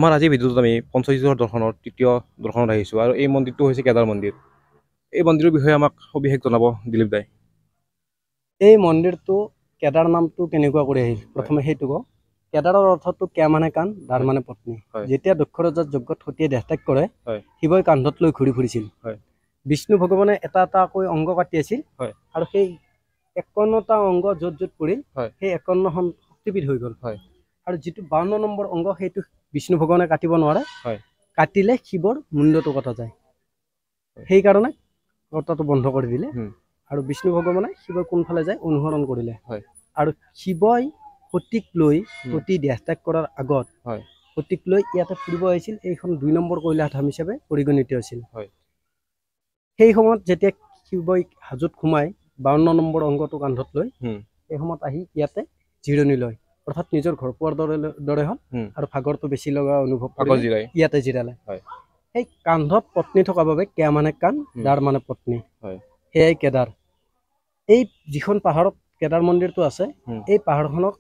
আমাৰ আজি ভিডিঅ'টোত আমি পঞ্চতীৰ্থ দৰ্শনৰ তৃতীয় দৰ্শনত আহিছোঁ আৰু এই মন্দিৰটো হৈছে কেদাৰ মন্দিৰ। এই মন্দিৰৰ বিষয়ে আমাক সবিশেষ জনাব দিলীপ দাই। এই মন্দিৰটো কেদাৰ নামটো কেনেকুৱা কৰি আহিল প্ৰথমে সেইটো কওঁ। কেদাৰৰ অৰ্থটো কে মানে কাণ, দাৰ মানে পত্নী। যেতিয়া দক্ষ ৰজাৰ যজ্ঞত সতীয়ে দেহত্যাগ কৰে, শিৱই কান্ধত লৈ ঘূৰি ফুৰিছিল। বিষ্ণু ভগৱানে এটা এটাকৈ অংগ কাটি আছিল আৰু সেই 51টা অংগ য'ত য'ত পৰিল সেই 51খন শক্তিপীঠ হৈ গ'ল। আৰু যিটো 52 নম্বৰ অংগ সেইটো বিষ্ণু ভগৱানে কাটিব নোৱাৰে, কাটিলে শিৱৰ মুণ্ডটো কটা যায়। সেইকাৰণে কটাটো বন্ধ কৰি দিলে আৰু বিষ্ণু ভগৱানে শিৱই কোনফালে যায় অনুসৰণ কৰিলে। আৰু শিৱই সতীক লৈ সতী দেহত্যাগ কৰাৰ আগত সতীক লৈ ইয়াতে ফুৰিব আহিছিল। এইখন 2 নম্বৰ কৈলাশধাম হিচাপে পৰিগণিত হৈছিল। সেই সময়ত যেতিয়া শিৱই হাজোত সোমাই 52 নম্বৰ অংগটো কান্ধত লৈ সেই সময়ত আহি ইয়াতে জিৰণি লয়, অৰ্থাৎ নিজৰ ঘৰ পোৱাৰ দৰে হ'ল আৰু ভাগৰটো বেছি লগা অনুভৱ কৰি ইয়াতে জিৰালে। সেই কান্ধত পত্নী থকা বাবে কে মানে কাণ, দাৰ মানে পত্নী, সেয়াই কেদাৰ। এই যিখন পাহাৰত কেদাৰ মন্দিৰটো আছে, এই পাহাৰখনক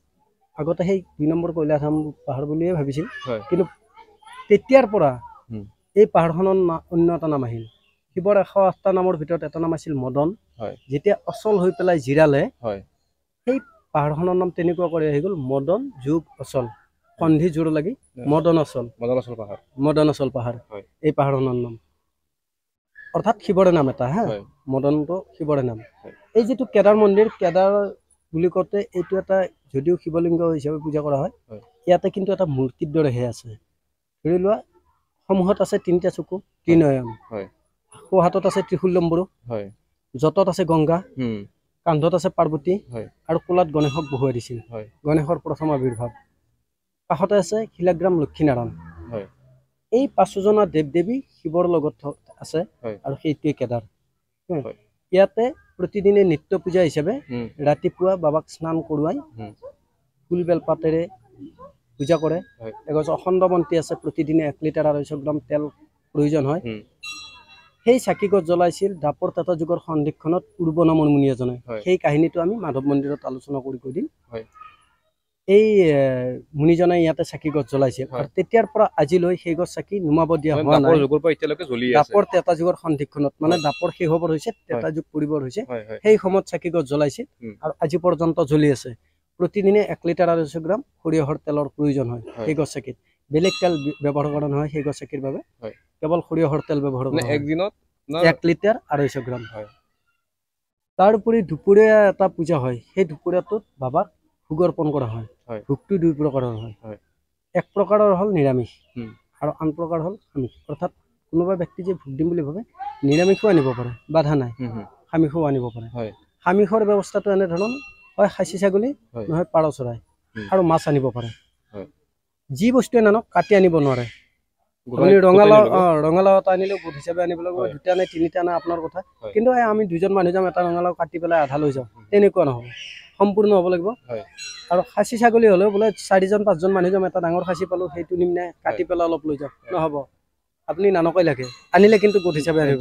আগতে সেই 2 নম্বৰ কৈলাশধাম পাহাৰ বুলিয়ে ভাবিছিল, কিন্তু তেতিয়াৰ পৰা এই পাহাৰখনৰ অন্য এটা নাম আহিল। শিৱৰ 108টা নামৰ ভিতৰত এটা নাম আছিল মদন। যেতিয়া অচল হৈ পেলাই জিৰালে, সেই পাহাৰখনৰ নাম তেনেকুৱা কৰি আহি গ'ল মদন যোগ অচল, সন্ধি জোৰ লাগি মদনাচল পাহাৰ, মদনাচল পাহাৰ এই পাহাৰখনৰ নাম, অৰ্থাৎ শিৱৰে নাম এটা। মদনটো শিৱৰে নাম। এই যিটো কেদাৰ মন্দিৰ, কেদাৰ বুলি কওঁতে এইটো এটা যদিও শিৱলিংগ হিচাপে পূজা কৰা হয়, ইয়াতে কিন্তু এটা মূৰ্তিৰ দৰেহে আছে। ধৰি লোৱা সমূহত আছে 3টা চকু, ত্ৰিনয়ন, সোঁহাতত আছে ত্ৰিশূলম্বৰু, জতত আছে গংগা, কান্ধত আছে পাৰ্বতী আৰু কোলাত গণেশক বহুৱাই দিছিল। গণেশৰ প্ৰথম আৱিৰ্ভাৱ। কাষতে আছে শিলাগ্ৰাম লক্ষীনাৰায়ণ। এই 5জনা দেৱ দেৱী শিৱৰ লগত আছে আৰু সেইটোৱে কেদাৰ। ইয়াতে প্ৰতিদিনে নিত্য পূজা হিচাপে ৰাতিপুৱা বাবাক স্নান কৰোৱাই ফুল বেলপাতেৰে পূজা কৰে। এগছ অখণ্ড বন্তি আছে, প্ৰতিদিনে 1 লিটাৰ 250 গ্ৰাম তেল প্ৰয়োজন হয়। সেই চাকি গছ জ্বলাইছিল দাপৰ ত্ৰেতা যুগৰ সন্ধিক্ষণত পূৰ্ব নামৰ মুনি এজনে। সেই কাহিনীটো আমি মাধৱ মন্দিৰত আলোচনা কৰি কৈ দিম। এই মুনিজনে ইয়াতে চাকি গছ জ্বলাইছিল আৰু তেতিয়াৰ পৰা আজিলৈ সেই গছ চাকি নুমাব দিয়া হোৱা নাই। দাপৰ ত্ৰেতা যুগৰ সন্ধিক্ষণত মানে দাপৰ শেষ হবৰ হৈছে, ত্ৰেতা যুগ পৰিবৰ হৈছে, সেই সময়ত চাকি গছ জ্বলাইছিল আৰু আজি পৰ্যন্ত জ্বলি আছে। প্ৰতিদিনে 1 লিটাৰ 250 গ্ৰাম সৰিয়হৰ তেলৰ প্ৰয়োজন হয় সেই গছ চাকিত। বেলেগ তেল ব্যৱহাৰ কৰা নহয় সেই গছ চাকিৰ বাবে, কেৱল সৰিয়হৰ তেল ব্যৱহাৰ কৰা হয়। একদিনত 1 লিটাৰ 250 গ্ৰাম। তাৰ উপৰি দুপৰীয়া এটা পূজা হয়, সেই দুপৰীয়াটোত বাবাক ভোগ অৰ্পণ কৰা হয়। ভোগটো 2 প্ৰকাৰৰ হয়। এক প্ৰকাৰৰ হ'ল নিৰামিষ আৰু আন প্ৰকাৰ হ'ল আমিষ। অৰ্থাৎ কোনোবা ব্যক্তি যে ভোগ দিম বুলি ভাবে নিৰামিষো আনিব পাৰে, বাধা নাই, আমিষো আনিব পাৰে। আমিষৰ ব্যৱস্থাটো এনেধৰণৰ, হয় খাচী ছাগলী নহয় পাৰ চৰাই আৰু মাছ আনিব পাৰে। যি বস্তুৱে নানক কাটি আনিব নোৱাৰে। ৰঙালাও এটা আনিলেও বুট হিচাপে আনিব লাগিব, 2টা নে 3টা নে আপোনাৰ কথা। কিন্তু আমি 2জন মানুহ যাম, এটা ৰঙালাও কাটি পেলাই আধা লৈ যাওঁ, তেনেকুৱা নহ'ব, সম্পূৰ্ণ হ'ব লাগিব। আৰু খাচী ছাগলী হ'লেও বোলে 4জন 5জন মানুহ যাম, এটা ডাঙৰ খাচী পালোঁ সেইটো নিম নে কাটি পেলাই অলপ লৈ যাওঁ, নহ'ব। আপুনি নানকাই লাগে, আনিলে কিন্তু গোট হিচাপে আনিব,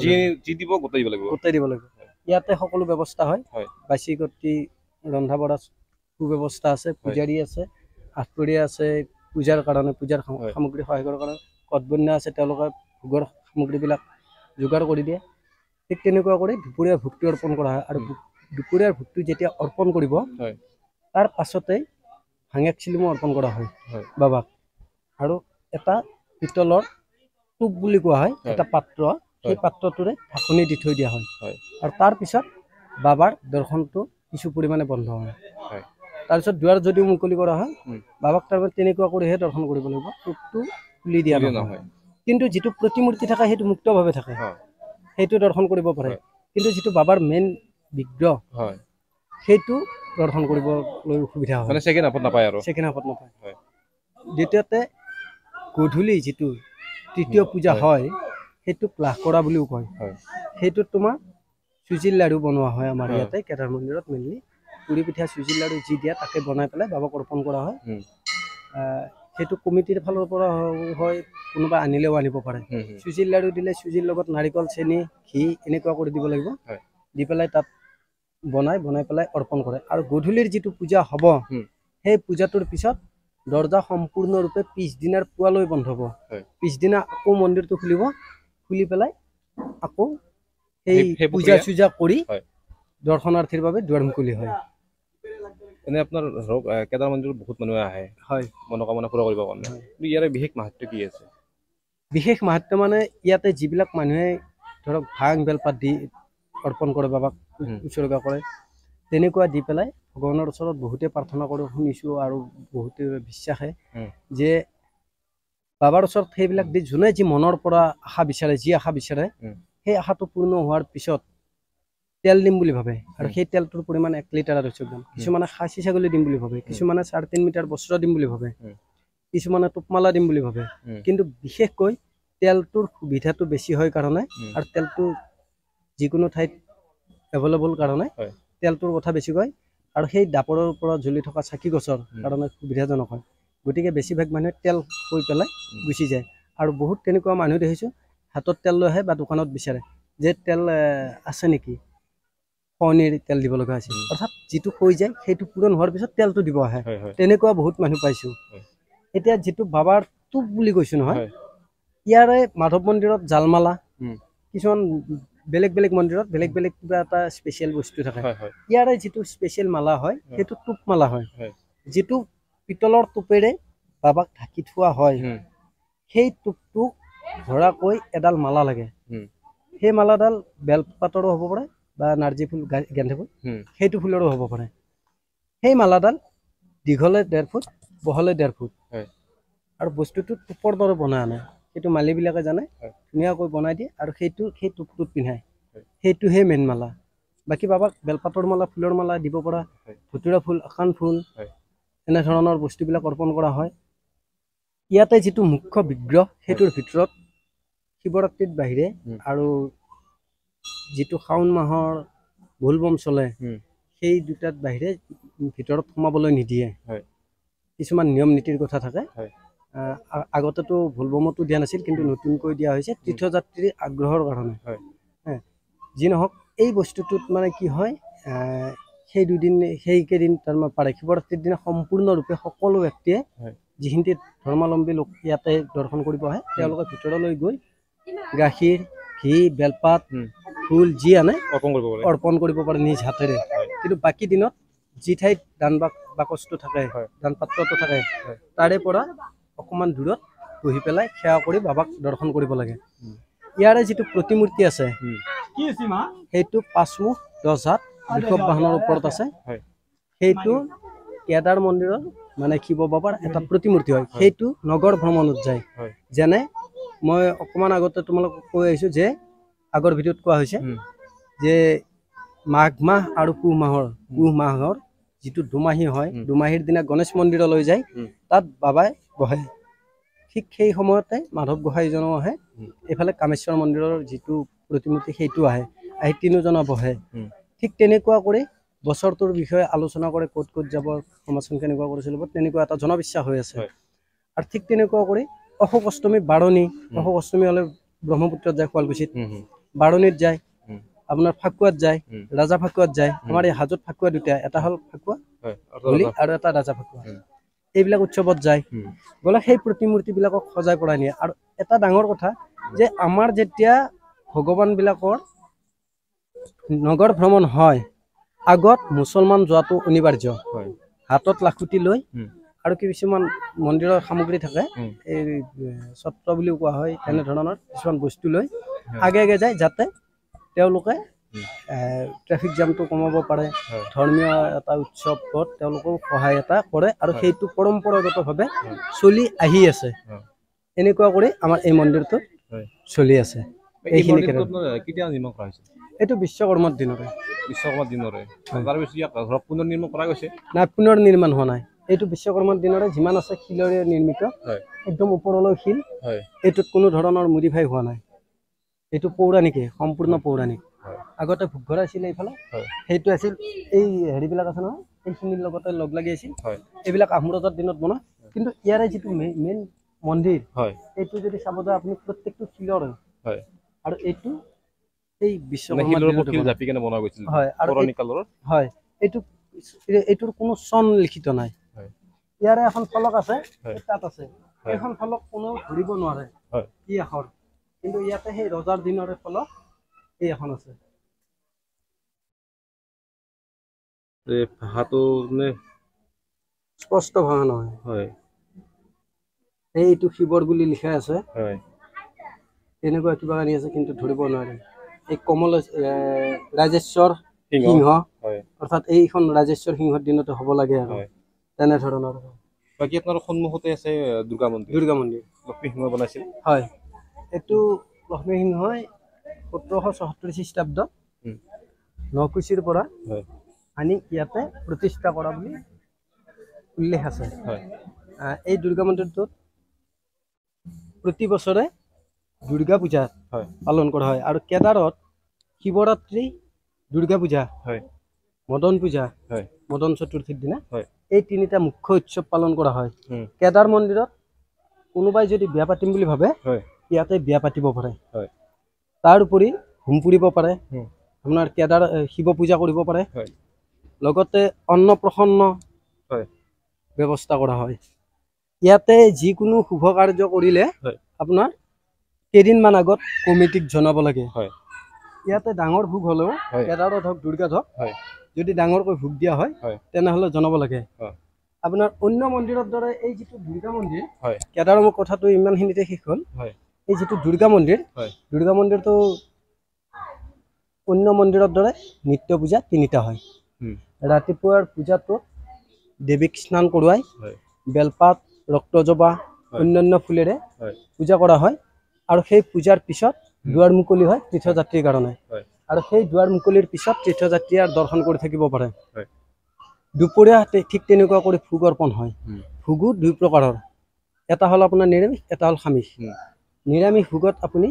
গোটাই দিব লাগিব। ইয়াতে সকলো ব্যৱস্থা হয়, বাচি কটি ৰন্ধা বঢ়া সুব্যৱস্থা আছে, পূজাৰী আছে, আঠপৰীয়া আছে, পূজাৰ কাৰণে পূজাৰ সামগ্ৰী সহায় কৰাৰ কাৰণে কটবন্যা আছে, তেওঁলোকে ভোগৰ সামগ্ৰীবিলাক যোগাৰ কৰি দিয়ে। ঠিক তেনেকুৱা কৰি দুপৰীয়াৰ ভোগটো অৰ্পণ কৰা হয়। আৰু দুপৰীয়াৰ ভোগটো যেতিয়া অৰ্পণ কৰিব, তাৰ পাছতে ভাঙেক চিলিমো অৰ্পণ কৰা হয় বাবাক। আৰু এটা পিতলৰ টোপ বুলি কোৱা হয়, এটা পাত্ৰ, সেই পাত্ৰটোৰে ঢাকনি দি থৈ দিয়া হয়। আৰু তাৰপিছত বাবাৰ দৰ্শনটো কিছু পৰিমাণে বন্ধ হয়। তাৰপিছত দুৱাৰ যদিও মুকলি কৰা হয়, বাবাক তাৰমানে তেনেকুৱা কৰিহে দৰ্শন কৰিব লাগিব, টোপটো খুলি দিয়া নহয়। কিন্তু যিটো প্ৰতিমূৰ্তি থাকে সেইটো মুক্তভাৱে থাকে, সেইটো দৰ্শন কৰিব পাৰে। কিন্তু যিটো বাবাৰ মেইন বিগ্ৰহ সেইটো দৰ্শন কৰিবলৈ অসুবিধা হয়, ছেকেণ্ড হাফত নাপায়। দ্বিতীয়তে গধূলি যিটো তৃতীয় পূজা হয় সেইটোক লাহ কৰা বুলিও কয়। সেইটোত তোমাৰ চুজিৰ লাড়ু বনোৱা হয় আমাৰ ইয়াতে কেদাৰ মন্দিৰত। মেইনলি পুৰি পিঠা চুজিৰ লাড়ু যি দিয়া তাকে বনাই পেলাই বাবাক অৰ্পণ কৰা হয়। সেইটো কমিটিৰ ফালৰ পৰা হয়, কোনোবা আনিলেও আনিব পাৰে। চুজিৰ লাড়ু দিলে চুজিৰ লগত নাৰিকল, চেনি, ঘি এনেকুৱা কৰি দিব লাগিব, দি পেলাই তাত বনাই পেলাই অৰ্পণ কৰে। আৰু গধূলিৰ যিটো পূজা হ'ব, সেই পূজাটোৰ পিছত দৰ্জা সম্পূৰ্ণৰূপে পিছদিনাৰ পুৱালৈ বন্ধ হ'ব পিছদিনা আকৌ মন্দিৰটো খুলিব খুলি পেলাই আকৌ সেই পূজা চূজা কৰি দৰ্শনাৰ্থীৰ বাবে দুৱাৰ মুকলি হয় এনে আপোনাৰ ধৰক কেদাৰ মন্দিৰত বহুত মানুহে আহে হয় মনোকামনা পূৰা কৰিবৰ কাৰণে ইয়াৰে বিশেষ মাহাত্ম্য কি আছে বিশেষ মাহাত্ম্য মানে ইয়াতে যিবিলাক মানুহে ধৰক ভাং বেলপাত দি অৰ্পণ কৰে বাবাক উৎসৰ্গা কৰে তেনেকুৱা দি পেলাই ভগৱানৰ ওচৰত বহুতে প্ৰাৰ্থনা কৰি শুনিছোঁ আৰু বহুতে বিশ্বাসে যে বাবাৰ ওচৰত সেইবিলাক দি যোনে যি মনৰ পৰা আশা বিচাৰে যি আশা বিচাৰে সেই আশাটো পূৰ্ণ হোৱাৰ পিছত তেল দিম বুলি ভাবে আৰু সেই তেলটোৰ পৰিমাণ 1 লিটাৰ আৰু 200 গ্ৰাম কিছুমানে খাচী ছাগলী দিম বুলি ভাবে কিছুমানে 3.5 মিটাৰ বস্ত্ৰ দিম বুলি ভাবে কিছুমানে টোপমালা দিম বুলি ভাবে কিন্তু বিশেষকৈ তেলটোৰ সুবিধাটো বেছি হয় কাৰণে আৰু তেলটো যিকোনো ঠাইত এভেইলেবল কাৰণে তেলটোৰ কথা বেছি কয় আৰু সেই দাপৰৰ পৰা জ্বলি থকা চাকি গছৰ কাৰণে সুবিধাজনক হয় গতিকে বেছিভাগ মানুহে তেল কৈ পেলাই গুচি যায় আৰু বহুত তেনেকুৱা মানুহ দেখিছোঁ হাতত তেল লৈ আহে বা দোকানত বিচাৰে যে তেল আছে নেকি পনীৰ তেল দিব লগা আছিল অৰ্থাৎ যিটো কৈ যায় সেইটো পূৰণ হোৱাৰ পিছত তেলটো দিব আহে তেনেকুৱা বহুত মানুহ পাইছোঁ এতিয়া যিটো বাবাৰ টোপ বুলি কৈছোঁ নহয় ইয়াৰে মাধৱ মন্দিৰত জালমালা কিছুমান বেলেগ বেলেগ মন্দিৰত বেলেগ বেলেগ কিবা এটা স্পেচিয়েল বস্তু থাকে ইয়াৰে যিটো স্পেচিয়েল মালা হয় সেইটো টোপ মালা হয় যিটো পিতলৰ টোপেৰে বাবাক ঢাকি থোৱা হয় সেই টোপটো ধৰাকৈ এডাল মালা লাগে সেই মালাডাল বেলপাতৰো হ'ব পাৰে বা নাৰ্জী ফুল গেন্ধে ফুল সেইটো ফুলৰো হ'ব পাৰে সেই মালাডাল দীঘলে 1.5 ফুট বহলে 1.5 ফুট আৰু বস্তুটো টোপৰ দৰে বনাই আনে সেইটো মালিবিলাকে জানে ধুনীয়াকৈ বনাই দিয়ে আৰু সেইটো সেই টোপটোত পিন্ধায় সেইটোহে মেইন মালা বাকী বাবাক বেলপাতৰ মালা ফুলৰ মালা দিব পৰা ধুতুৰা ফুল আকান ফুল এনেধৰণৰ বস্তুবিলাক অৰ্পণ কৰা হয় ইয়াতে যিটো মুখ্য বিগ্ৰহ সেইটোৰ ভিতৰত শিৱৰাত্ৰিৰ বাহিৰে আৰু যিটো শাওণ মাহৰ ভোলবম চলে সেই দুটাত বাহিৰে ভিতৰত সোমাবলৈ নিদিয়ে কিছুমান নিয়ম নীতিৰ কথা থাকে আগতেতো ভোলবমতো দিয়া নাছিল কিন্তু নতুনকৈ দিয়া হৈছে তীৰ্থযাত্ৰীৰ আগ্ৰহৰ কাৰণে যি নহওক এই বস্তুটোত মানে কি হয় সেই দুদিন সেইকেইদিন তাৰমানে পাৰে শিৱৰাত্ৰিৰ দিনা সম্পূৰ্ণৰূপে সকলো ব্যক্তিয়ে যিখিনি ধৰ্মাৱলম্বী লোক ইয়াতে দৰ্শন কৰিব আহে তেওঁলোকে ভিতৰলৈ গৈ গাখীৰ ঘি বেলপাত ফুল যি আনে অৰ্পণ কৰিব পাৰে নিজ হাতেৰে কিন্তু বাকী দিনত যি ঠাইত দান বাকচটো থাকে দান পাত্ৰটো থাকে তাৰে পৰা অকণমান দূৰত বহি পেলাই সেৱা কৰি বাবাক দৰ্শন কৰিব লাগে ইয়াৰে যিটো প্ৰতিমূৰ্তি আছে সেইটো 5 মুখ 10 হাত ঋষভ বাহনৰ ওপৰত আছে সেইটো কেদাৰ মন্দিৰৰ মানে শিৱ বাবাৰ এটা প্ৰতিমূৰ্তি হয় সেইটো নগৰ ভ্ৰমণত যায় যেনে মই অকণমান আগতে তোমালোকক কৈ আহিছোঁ যে আগৰ ভিডিঅ'ত কোৱা হৈছে যে মাঘ মাহ আৰু পুহ মাহৰ যিটো দুমাহী হয় দুমাহীৰ দিনা গণেশ মন্দিৰলৈ যায় তাত বাবাই বহে ঠিক সেই সময়তে মাধৱ গোহাঁইজনো আহে এইফালে কামেশ্বৰ মন্দিৰৰ যিটো প্ৰতিমূৰ্তি সেইটো আহে আহি তিনিওজনা বহে ঠিক তেনেকুৱা কৰি বছৰটোৰ বিষয়ে আলোচনা কৰে ক'ত ক'ত যাব সমাজখন কেনেকুৱা কৰি চলিব তেনেকুৱা এটা জনবিশ্বাস হৈ আছে আৰু ঠিক তেনেকুৱা কৰি অশোক অষ্টমী বাৰণী অশোক অষ্টমী হ'লে ব্ৰহ্মপুত্ৰত যায় শুৱালকুছিত বাৰণীত যায় আপোনাৰ ফাকুৱাত যায় ৰাজা ফাকুৱাত যায় আমাৰ এই হাজোত ফাকুৱা দুটা এটা হ'ল ফাকুৱা হোলী আৰু এটা ৰাজা ফাকুৱা এইবিলাক উৎসৱত যায় গ'লে সেই প্ৰতিমূৰ্তিবিলাকক সজাই পৰাই নিয়ে আৰু এটা ডাঙৰ কথা যে আমাৰ যেতিয়া ভগৱানবিলাকৰ নগৰ ভ্ৰমণ হয় আগত মুছলমান যোৱাটো অনিবাৰ্য হাতত লাখুটি লৈ আৰু কিছুমান মন্দিৰৰ সামগ্ৰী থাকে এই ছত্ৰ বুলিও কোৱা হয় এনেধৰণৰ কিছুমান বস্তু লৈ আগে আগে যায় যাতে তেওঁলোকে ট্ৰেফিক জামটো কমাব পাৰে ধৰ্মীয় এটা উৎসৱত তেওঁলোকেও সহায় এটা কৰে আৰু সেইটো পৰম্পৰাগতভাৱে চলি আহি আছে এনেকুৱা কৰি আমাৰ এই মন্দিৰটো চলি আছে এইখিনি এইটো বিশ্বকৰ্মাৰ দিনৰে নাই পুনৰ নিৰ্মাণ হোৱা নাই এইটো বিশ্বকৰ্মাৰ দিনৰে যিমান আছে শিলেৰে নিৰ্মিত একদম ওপৰলৈ শিল এইটোত কোনো ধৰণৰ মডিফাই হোৱা নাই এইটো পৌৰাণিকে সম্পূৰ্ণ পৌৰাণিক আগতে ভোগঘৰ আছিলে এইফালে সেইটো আছিল এই হেৰিবিলাক আছে নহয় এইখিনিৰ লগতে লগ লাগি আছিল এইবিলাক আহোম ৰজাৰ দিনত বনোৱা কিন্তু ইয়াৰে যিটো মেইন মন্দিৰ এইটো যদি চাব যায় আপুনি প্ৰত্যেকটো শিলৰ আৰু এইটো এই বিশ্বকৰ্মাৰ হয় এইটোৰ কোনো চন লিখিত নাই ইয়াৰে এখন ফলক আছে, হয়। তাত আছে। এইখন ফলক কোনেও ধৰিব নোৱাৰে হয়। কি আখৰ, কিন্তু ইয়াতে সেই ৰজাৰ দিনৰে ফলক এই এখন আছে। ভাষাটো মানে স্পষ্ট ভাষা নহয়। হয়। এইটো শিৱৰ বুলি লিখা আছে, হয়। তেনেকুৱা কিবা কানি আছে, কিন্তু ধৰিব নোৱাৰে। এই কমল ৰাজেশ্বৰ সিংহ, অৰ্থাৎ এইখন ৰাজেশ্বৰ সিংহৰ দিনতে হ'ব লাগে আৰু তেনেধৰণৰ। বাকী আপোনাৰ সন্মুখতে আছে দুৰ্গা মন্দিৰ। দুৰ্গা মন্দিৰ লক্ষ্মী সিংহ বনাইছিল। হয়, এইটো লক্ষ্মী সিংহই 1774 খ্ৰীষ্টাব্দত নকুছিৰ পৰা আনি ইয়াতে প্ৰতিষ্ঠা কৰা বুলি উল্লেখ আছে। এই দুৰ্গা মন্দিৰটোত প্ৰতি বছৰে দুৰ্গা পূজা পালন কৰা হয়, আৰু কেদাৰত শিৱৰাত্ৰি, দুৰ্গা পূজা, মদন পূজা, মদন চতুৰ্থীৰ দিনা এই তিনিটা মুখ্য উৎসৱ পালন কৰা হয়। কেদাৰ মন্দিৰত কোনোবাই যদি বিয়া পাতিম বুলি ভাবে ইয়াতে বিয়া পাতিব পাৰে। তাৰ উপৰি হোম পুৰিব পাৰে, আপোনাৰ কেদাৰ শিৱ পূজা কৰিব পাৰে, লগতে অন্নপ্ৰসন্ন ব্যৱস্থা কৰা হয়। ইয়াতে যিকোনো শুভ কাৰ্য কৰিলে আপোনাৰ কেইদিনমান আগত কমিটিক জনাব লাগে। ইয়াতে ডাঙৰ ভোগ হ'লেও কেদাৰত হওক দুৰ্গাত হওক যদি ডাঙৰকৈ ভোগ দিয়া হয় তেনেহ'লে জনাব লাগে। আপোনাৰ অন্য মন্দিৰৰ দৰে এই যিটো দুৰ্গা মন্দিৰ, কেদাৰৰ কথাটো ইমানখিনিতে শেষ হ'ল। এই যিটো দুৰ্গা মন্দিৰ, দুৰ্গা মন্দিৰটো অন্য মন্দিৰৰ দৰে নিত্য পূজা তিনিটা হয়। ৰাতিপুৱাৰ পূজাটো দেৱীক স্নান কৰোৱাই বেলপাত, ৰক্তজবা, অন্যান্য ফুলেৰে পূজা কৰা হয়, আৰু সেই পূজাৰ পিছত দুৱাৰ মুকলি হয় তীৰ্থযাত্ৰীৰ কাৰণে, আৰু সেই দুৱাৰ মুকলিৰ পিছত তীৰ্থযাত্ৰীয়ে দৰ্শন কৰি থাকিব পাৰে। দুপৰীয়া ঠিক তেনেকুৱা কৰি ভোগ অৰ্পণ হয়। ভোগো দুই প্ৰকাৰৰ, এটা হ'ল আপোনাৰ নিৰামিষ, এটা হ'ল সামিষ। নিৰামিষ ভোগত আপুনি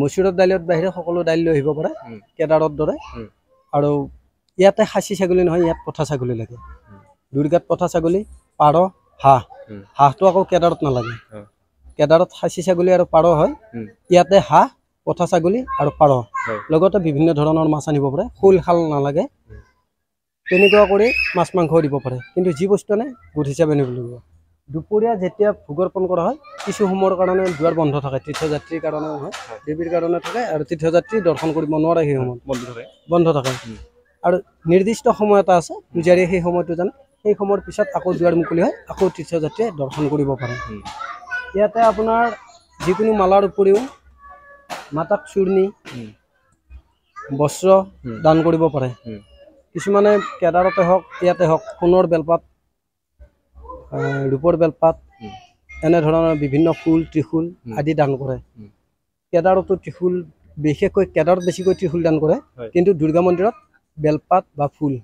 মচুৰৰ দাইলৰ বাহিৰে সকলো দাইল লৈ আহিব পাৰে কেদাৰৰ দৰে, আৰু ইয়াতে খাচী ছাগলী নহয়, ইয়াত পঠা ছাগলী লাগে। দুৰ্গাত পঠা ছাগলী, পাৰ, হাঁহ। হাঁহটো আকৌ কেদাৰত নালাগে, কেদাৰত খাচী ছাগলী আৰু পাৰ হয়। ইয়াতে হাঁহ, পঠা ছাগলী আৰু পাৰ, লগতে বিভিন্ন ধৰণৰ মাছ আনিব পাৰে, শোল শাল নালাগে। তেনেকুৱা কৰি মাছ মাংসও দিব পাৰে, কিন্তু যি বস্তু আনে গোট হিচাপে নিব লাগিব। দুপৰীয়া যেতিয়া ভোগ অৰ্পণ কৰা হয় কিছু সময়ৰ কাৰণে দুৱাৰ বন্ধ থাকে, তীৰ্থযাত্ৰীৰ কাৰণে নহয়, দেৱীৰ কাৰণে থাকে, আৰু তীৰ্থযাত্ৰী দৰ্শন কৰিব নোৱাৰে সেই সময়ত বন্ধ থাকে। আৰু নিৰ্দিষ্ট সময় এটা আছে, পূজাৰীয়ে সেই সময়টো জানে, সেই সময়ৰ পিছত আকৌ দুৱাৰ মুকলি হয়, আকৌ তীৰ্থযাত্ৰীয়ে দৰ্শন কৰিব পাৰে। ইয়াতে আপোনাৰ যিকোনো মালাৰ উপৰিও মাতাক চূৰ্ণি, বস্ত্ৰ দান কৰিব পাৰে। কিছুমানে কেদাৰতে হওক ইয়াতে হওক সোণৰ বেলপাত, ৰূপৰ বেলপাত, এনেধৰণৰ বিভিন্ন ফুল, ত্ৰিশূল আদি দান কৰে। কেদাৰতো ত্ৰিশূল, বিশেষকৈ কেদাৰত বেছিকৈ ত্ৰিশূল দান কৰে, কিন্তু দুৰ্গা মন্দিৰত বেলপাত বা ফুল,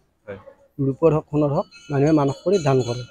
ৰূপৰ হওক সোণৰ হওক মানুহে মানস কৰি দান কৰে।